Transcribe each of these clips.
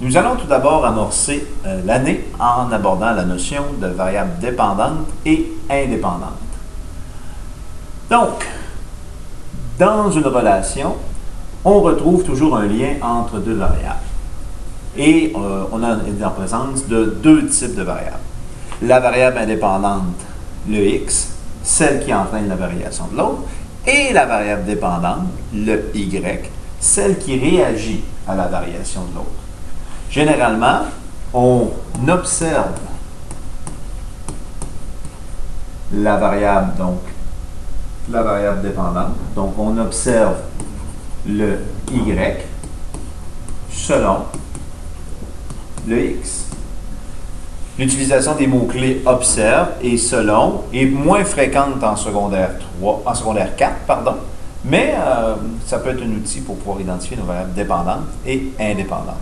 Nous allons tout d'abord amorcer l'année en abordant la notion de variable dépendante et indépendante. Donc, dans une relation, on retrouve toujours un lien entre deux variables. Et on est en présence de deux types de variables. La variable indépendante, le x, celle qui entraîne la variation de l'autre, et la variable dépendante, le y, celle qui réagit à la variation de l'autre. Généralement, on observe la variable, dépendante. Donc, on observe le y selon le x. L'utilisation des mots-clés observe et selon est moins fréquente en secondaire 4, mais ça peut être un outil pour pouvoir identifier nos variables dépendantes et indépendantes.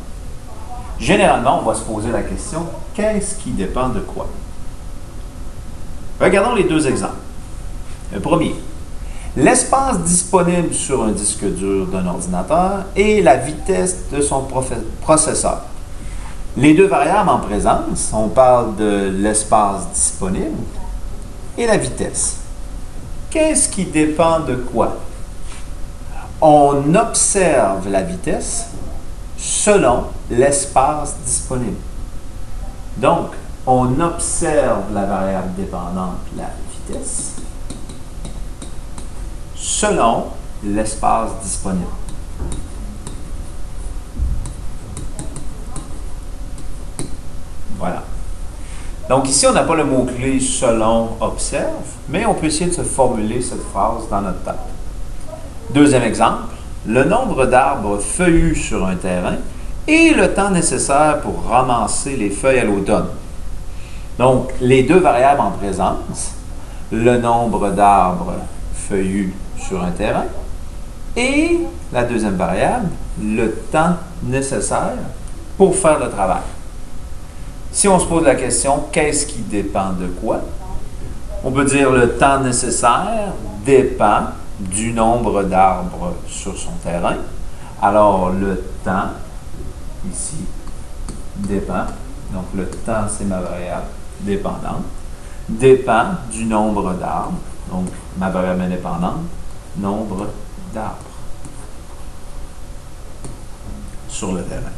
Généralement, on va se poser la question, qu'est-ce qui dépend de quoi? Regardons les deux exemples. Le premier, l'espace disponible sur un disque dur d'un ordinateur et la vitesse de son processeur. Les deux variables en présence, on parle de l'espace disponible et la vitesse. Qu'est-ce qui dépend de quoi? On observe la vitesse selon l'espace disponible. Donc, on observe la variable dépendante, la vitesse, selon l'espace disponible. Voilà. Donc ici, on n'a pas le mot-clé selon observe, mais on peut essayer de se formuler cette phrase dans notre tête. Deuxième exemple, le nombre d'arbres feuillus sur un terrain et le temps nécessaire pour ramasser les feuilles à l'automne. Donc, les deux variables en présence, le nombre d'arbres feuillus sur un terrain et la deuxième variable, le temps nécessaire pour faire le travail. Si on se pose la question, qu'est-ce qui dépend de quoi? On peut dire le temps nécessaire dépend du nombre d'arbres sur son terrain. Alors, le temps, ici, dépend. Donc, le temps, c'est ma variable dépendante. Dépend du nombre d'arbres. Donc, ma variable indépendante, nombre d'arbres sur le terrain.